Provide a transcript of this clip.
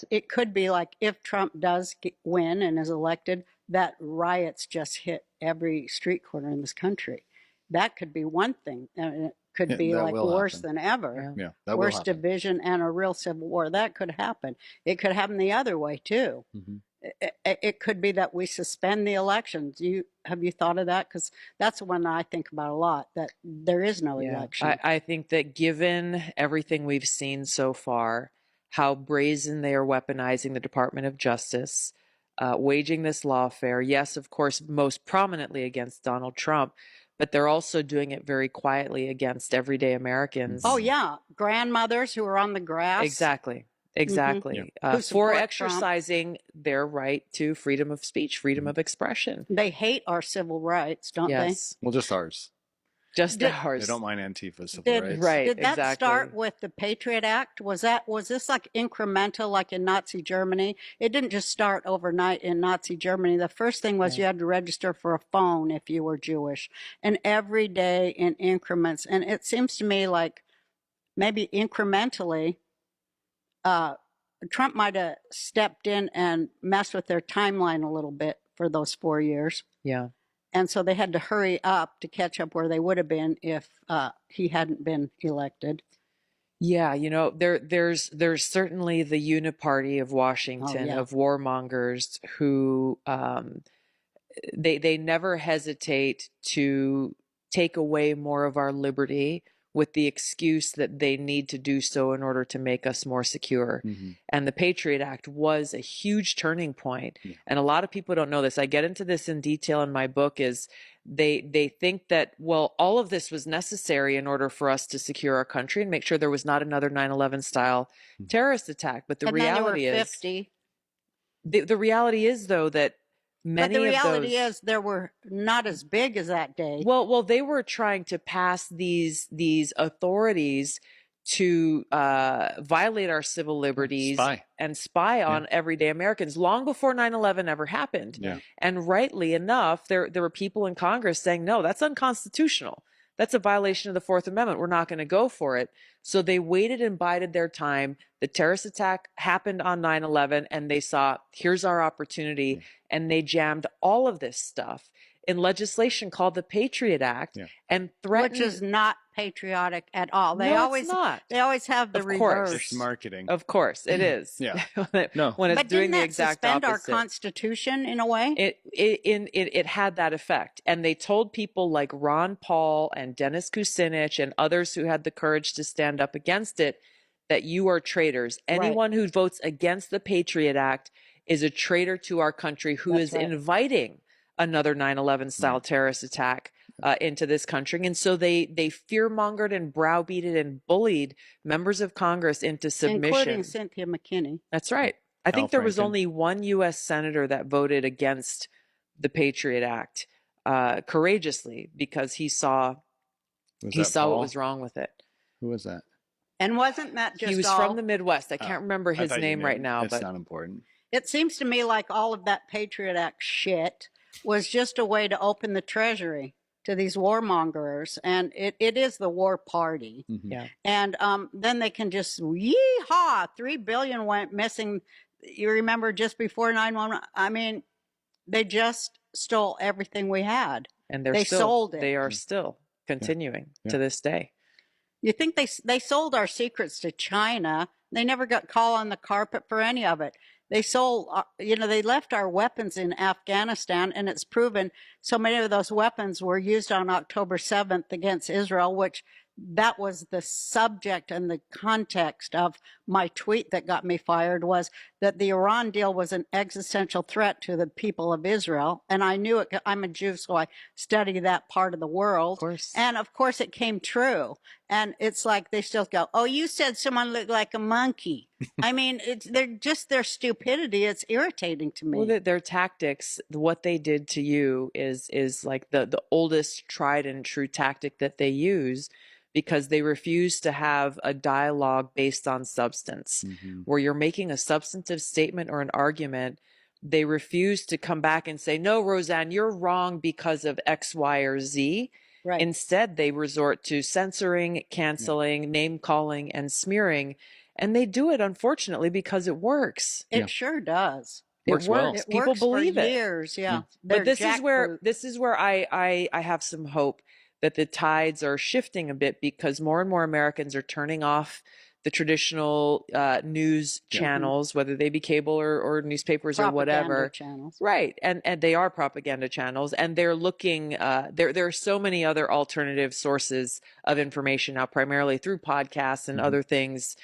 it could be like if Trump does win and is elected, that riots just hit every street corner in this country. That could be one thing. And it could be that like will worse happen. than ever. Yeah, that will Worse happen. division and a real civil war. That could happen. It could happen the other way too. It could be that we suspend the elections. Have you thought of that? Because that's the one I think about a lot, that there is no election. I think that given everything we've seen so far, how brazen they are weaponizing the Department of Justice, waging this lawfare, yes, of course, most prominently against Donald Trump, but they're also doing it very quietly against everyday Americans. Oh, yeah. Grandmothers who are on the grass. Exactly. Exactly. Who For support exercising their right to freedom of speech, freedom of expression. They hate our civil rights, don't Yes. Well, just ours. Just ours. They don't mind Antifa's civil rights. Right, Did that exactly. start with the Patriot Act? Was this like incremental, like in Nazi Germany? It didn't just start overnight in Nazi Germany. The first thing was you had to register for a phone if you were Jewish, and every day in increments. And it seems to me like maybe incrementally, Trump might have stepped in and messed with their timeline a little bit for those 4 years. Yeah. And so they had to hurry up to catch up where they would have been if he hadn't been elected. Yeah, there's certainly the uniparty of Washington, of warmongers who they never hesitate to take away more of our liberty with the excuse that they need to do so in order to make us more secure. And the Patriot Act was a huge turning point. And a lot of people don't know this. I get into this in detail in my book. Is they think that, well, all of this was necessary in order for us to secure our country and make sure there was not another 9/11 style terrorist attack. But the reality is 50. The reality is, though, that many but the reality of those, is there were not as big as that day. Well, they were trying to pass these authorities to violate our civil liberties and spy on everyday Americans long before 9/11 ever happened. And rightly enough, there were people in Congress saying, no, that's unconstitutional. That's a violation of the Fourth Amendment. We're not going to go for it. So they waited and bided their time. The terrorist attack happened on 9/11, and they saw, here's our opportunity. And they jammed all of this stuff in legislation called the Patriot Act and threatened. Which is not patriotic at all. They No, always it's not. They always have the Of reverse. course. It's marketing. Of course, it is. No. When it's but doing didn't the that exact suspend opposite. our Constitution in a way? It had that effect. And they told people like Ron Paul and Dennis Kucinich and others who had the courage to stand up against it that you are traitors. Anyone who votes against the Patriot Act is a traitor to our country who is inviting another 9/11 style terrorist attack into this country. And so they fear-mongered and browbeated and bullied members of Congress into submission. Including Cynthia McKinney. That's right. I think there was only one U.S. senator that voted against the Patriot Act courageously because he saw what was wrong with it. Who was that? And wasn't that just he was from the Midwest. I can't remember his name right now. It's but not important. It seems to me like all of that Patriot Act shit was just a way to open the Treasury to these warmongers. And it is the war party. And then they can just, yeehaw, $3 billion went missing. You remember just before 9/11? I mean, they just stole everything we had. And they sold it. They are still continuing to this day. You think they sold our secrets to China? They never got called on the carpet for any of it. They sold, they left our weapons in Afghanistan, and it's proven so many of those weapons were used on October 7th against Israel, which that was the subject and the context of my tweet that got me fired, was that the Iran deal was an existential threat to the people of Israel. And I knew it. I'm a Jew, so I study that part of the world. Of course. And of course it came true. And it's like they still go, oh, you said someone looked like a monkey. I mean, their stupidity. It's irritating to me. Well, their tactics, what they did to you is like the oldest tried and true tactic that they use, because they refuse to have a dialogue based on substance, where you're making a substantive statement or an argument. They refuse to come back and say, no, Roseanne, you're wrong because of X, Y, or Z. Right. Instead, they resort to censoring, canceling, name calling, and smearing. And they do it, unfortunately, because it works. It sure does. It Works well. works. It People works believe for it. years, yeah. But They're this is where I have some hope that the tides are shifting a bit, because more and more Americans are turning off the traditional news channels, whether they be cable or newspapers or whatever. Channels. Right. And they are propaganda channels, and they're looking, there are so many other alternative sources of information now, primarily through podcasts and other things